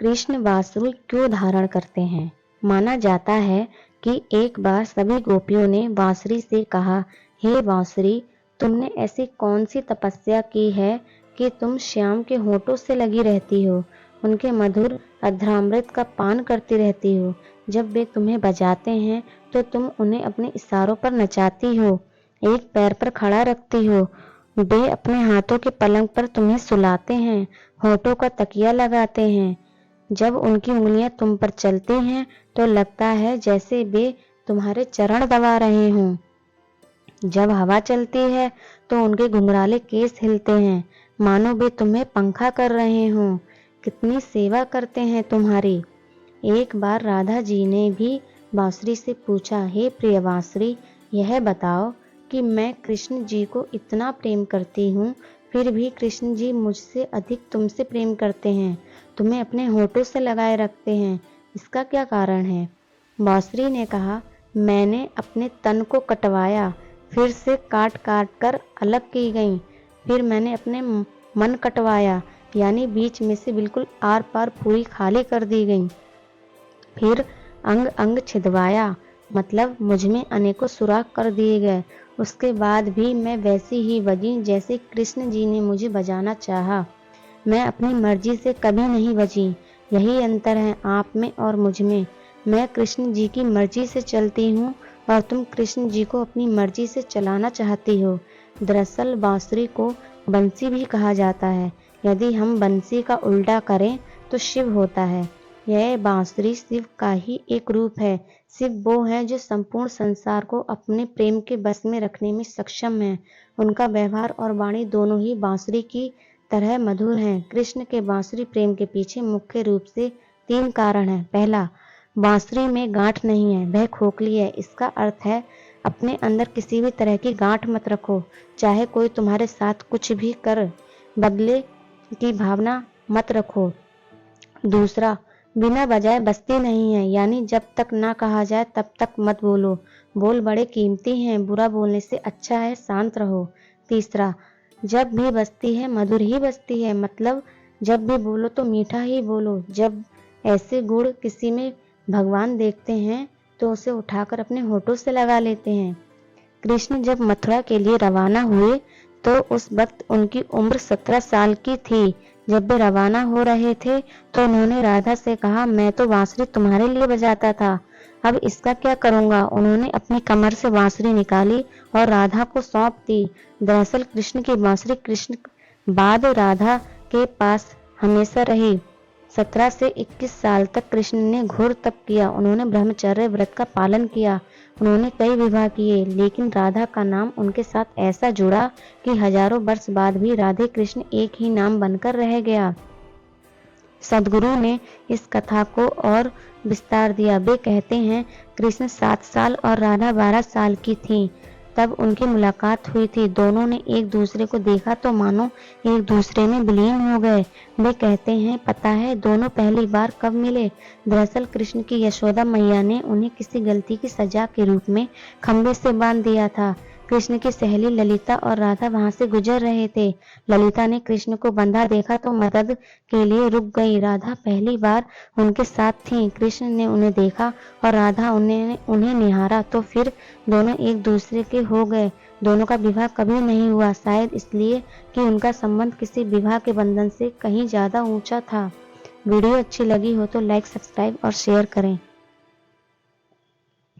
कृष्ण बांसुरी क्यों धारण करते हैं? माना जाता है कि एक बार सभी गोपियों ने बांसुरी से कहा, हे बांसुरी, तुमने ऐसी कौन सी तपस्या की है कि तुम श्याम के होठों से लगी रहती हो, उनके मधुर अधरामृत का पान करती रहती हो। जब वे तुम्हें बजाते हैं तो तुम उन्हें अपने इशारों पर नचाती हो, एक पैर पर खड़ा रखती हो। वे अपने हाथों के पलंग पर तुम्हें सुलाते हैं, होठों का तकिया लगाते हैं। जब उनकी उंगलियां तुम पर चलती हैं तो लगता है जैसे वे तुम्हारे चरण दबा रहे हों। जब हवा चलती है तो उनके घुंघराले केस हिलते हैं, मानो वे तुम्हें पंखा कर रहे हों। कितनी सेवा करते हैं तुम्हारी। एक बार राधा जी ने भी बांसुरी से पूछा, हे प्रिय बांसुरी, यह बताओ कि मैं कृष्ण जी को इतना प्रेम करती हूँ, फिर भी कृष्ण जी मुझसे अधिक तुमसे प्रेम करते हैं, तुम्हें अपने होठों से लगाए रखते हैं, इसका क्या कारण है? बांसुरी ने कहा, मैंने अपने तन को कटवाया, फिर से काट काट कर अलग की गई। फिर मैंने अपने मन कटवाया, यानी बीच में से बिल्कुल आर पार पूरी खाली कर दी गई। फिर अंग अंग छिदवाया, मतलब मुझमें अनेकों सुराख कर दिए गए। उसके बाद भी मैं वैसी ही बजी जैसे कृष्ण जी ने मुझे बजाना चाहा। मैं अपनी मर्जी से कभी नहीं बजी। यही अंतर है आप में और मुझ में। मैं कृष्ण जी की मर्जी से चलती हूँ और तुम कृष्ण जी को अपनी मर्जी से चलाना चाहती हो। दरअसल बांसुरी को बंसी भी कहा जाता है। यदि हम बंसी का उल्टा करें तो शिव होता है। यह बांसुरी शिव का ही एक रूप है। शिव वो है जो संपूर्ण संसार को अपने प्रेम के बस में रखने में सक्षम है। उनका व्यवहार और वाणी दोनों ही बांसुरी की तरह मधुर हैं। कृष्ण के बांसुरी प्रेम के पीछे मुख्य रूप से 3 कारण हैं। पहला, बांसुरी में गांठ नहीं है, वह खोखली है। इसका अर्थ है अपने अंदर किसी भी तरह की गांठ मत रखो, चाहे कोई तुम्हारे साथ कुछ भी कर, बदले की भावना मत रखो। दूसरा, बिना बजाए बजती नहीं है, यानी जब तक ना कहा जाए तब तक मत बोलो। बोल बड़े कीमती हैं, बुरा बोलने से अच्छा है शांत रहो। तीसरा, जब भी बजती है मधुर ही बजती है, मतलब जब भी बोलो तो मीठा ही बोलो। जब ऐसे गुण किसी में भगवान देखते हैं तो उसे उठाकर अपने होठों से लगा लेते हैं। कृष्ण जब मथुरा के लिए रवाना हुए तो उस वक्त उनकी उम्र 17 साल की थी। जब वे रवाना हो रहे थे तो उन्होंने राधा से कहा, मैं तो बांसुरी तुम्हारे लिए बजाता था, अब इसका क्या करूंगा? उन्होंने अपनी कमर से बांसुरी निकाली और राधा को सौंप दी। दरअसल कृष्ण की बांसुरी कृष्ण बाद राधा के पास हमेशा रही। 17 से 21 साल तक कृष्ण ने घोर तप किया। उन्होंने ब्रह्मचर्य व्रत का पालन किया। उन्होंने कई विवाह किए, लेकिन राधा का नाम उनके साथ ऐसा जुड़ा कि हजारों वर्ष बाद भी राधे कृष्ण एक ही नाम बनकर रह गया। सदगुरु ने इस कथा को और विस्तार दिया। वे कहते हैं, कृष्ण 7 साल और राधा 12 साल की थीं, तब उनकी मुलाकात हुई थी। दोनों ने एक दूसरे को देखा तो मानो एक दूसरे में विलीन हो गए। वे कहते हैं, पता है दोनों पहली बार कब मिले? दरअसल कृष्ण की यशोदा मैया ने उन्हें किसी गलती की सजा के रूप में खंभे से बांध दिया था। कृष्ण की सहेली ललिता और राधा वहां से गुजर रहे थे। ललिता ने कृष्ण को बंधा देखा तो मदद के लिए रुक गई। राधा पहली बार उनके साथ थी। कृष्ण ने उन्हें देखा और राधा उन्हें निहारा तो फिर दोनों एक दूसरे के हो गए। दोनों का विवाह कभी नहीं हुआ, शायद इसलिए कि उनका संबंध किसी विवाह के बंधन से कहीं ज्यादा ऊंचा था। वीडियो अच्छी लगी हो तो लाइक, सब्सक्राइब और शेयर करें।